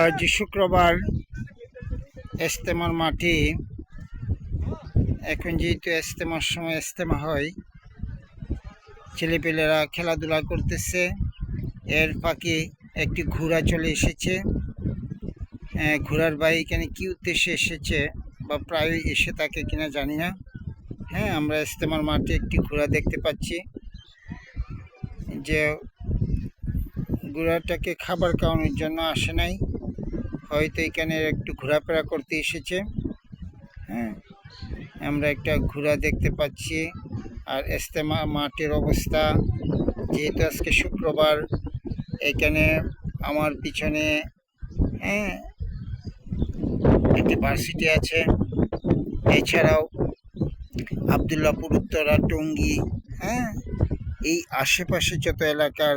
আজ শুক্রবার ইজতেমার মাঠে এখন যেহেতু ইজতেমার সময় ইজতেমা হয়, ছেলেপেলেরা খেলাধুলা করতেছে। এর ফাঁকে একটি ঘোড়া চলে এসেছে। ঘোড়ার ভাই এখানে কি উদ্দেশ্যে এসেছে বা প্রায় এসে থাকে কিনা জানি না। আমরা ইজতেমার মাঠে একটি ঘোড়া দেখতে পাচ্ছি, যে ঘোড়াটাকে খাবার খাওয়ানোর জন্য আসে নাই, হয়তো এখানে একটু ঘোরাফেরা করতে এসেছে। আমরা একটা ঘোড়া দেখতে পাচ্ছি। আর ইজতেমা মাঠের অবস্থা, যেহেতু আজকে শুক্রবার, এখানে আমার পিছনে একটি ভার্সিটি আছে। এছাড়াও আবদুল্লাহপুর, উত্তরা, টঙ্গী, এই আশেপাশে যত এলাকার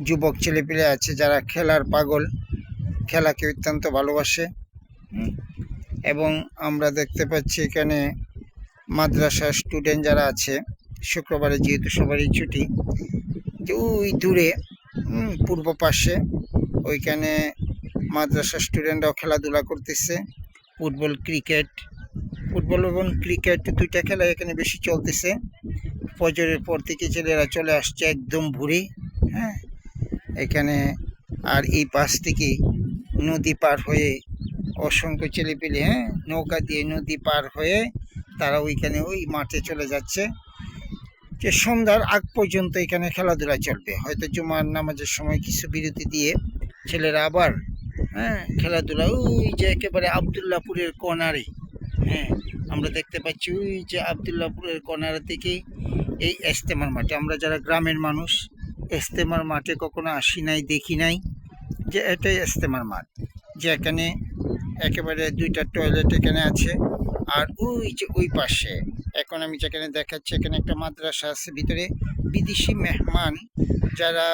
যুবক ছেলেপিলে আছে যারা খেলার পাগল, খেলাকে অত্যন্ত ভালোবাসে। এবং আমরা দেখতে পাচ্ছি এখানে মাদ্রাসার স্টুডেন্ট যারা আছে, শুক্রবারে যেহেতু সবারই ছুটি, যে ওই দূরে পূর্ব পাশে ওইখানে মাদ্রাসার স্টুডেন্টরাও খেলাধুলা করতেছে। ফুটবল এবং ক্রিকেট দুইটা খেলা এখানে বেশি চলতেছে। ফজরের পর থেকে ছেলেরা চলে আসছে একদম ভোরে। এখানে আর এই পাশ থেকে নদী পার হয়ে অসংখ্য ছেলেপেলে নৌকা দিয়ে নদী পার হয়ে তারা ওইখানে ওই মাঠে চলে যাচ্ছে, যে সন্ধ্যার আগ পর্যন্ত এখানে খেলাধুলা চলবে। হয়তো জুমার নামাজের সময় কিছু বিরতি দিয়ে ছেলেরা আবার খেলাধুলা, ওই যে একেবারে আবদুল্লাহপুরের কর্নারে, আমরা দেখতে পাচ্ছি ওই যে আবদুল্লাহপুরের কর্নার থেকে এই ইজতেমার মাঠে। আমরা যারা গ্রামের মানুষ ইজতেমার মাঠে কখনো আসি নাই, দেখি নাই, যে এটাই ইজতেমার মাঠ, যে এখানে একেবারে দুইটা টয়লেট এখানে আছে। আর ওই যে ওই পাশে এখন আমি যেখানে দেখাচ্ছি, এখানে একটা মাদ্রাসা আছে। ভিতরে বিদেশি মেহমান যারা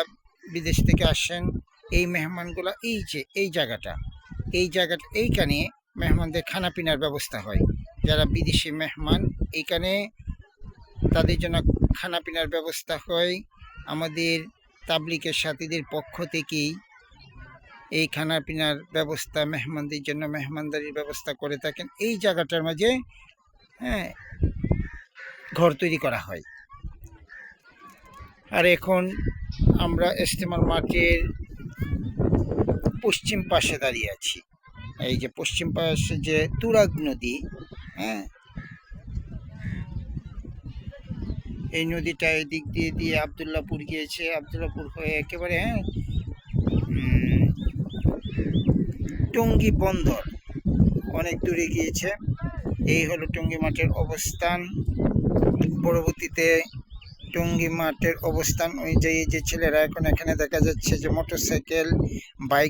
বিদেশ থেকে আসেন, এই মেহমানগুলা এই যে এই জায়গাটা এইখানে মেহমানদের খানা পিনার ব্যবস্থা হয়। যারা বিদেশি মেহমান, এইখানে তাদের জন্য খানা পিনার ব্যবস্থা হয়। আমাদের তাবলিগের সাথীদের পক্ষ থেকেই এই খানা পিনার ব্যবস্থা মেহমানদের জন্য মেহমানদারির ব্যবস্থা করে থাকেন। এই জায়গাটার মাঝে ঘর তৈরি করা হয়। আর এখন আমরা ইজতেমার মাঠের পশ্চিম পাশে দাঁড়িয়ে আছি। এই যে পশ্চিম পাশে যে তুরাগ নদী, এই নদীটা এদিক দিয়ে দিয়ে আবদুল্লাহপুর গিয়েছে। আবদুল্লাহপুর হয়ে একেবারে টঙ্গী বন্দর অনেক দূরে গিয়েছে। এই হলো টঙ্গী মাঠের অবস্থান। পরবর্তীতে টঙ্গী মাঠের অবস্থান অনুযায়ী যে ছেলেরা এখন এখানে দেখা যাচ্ছে যে মোটরসাইকেল, বাইক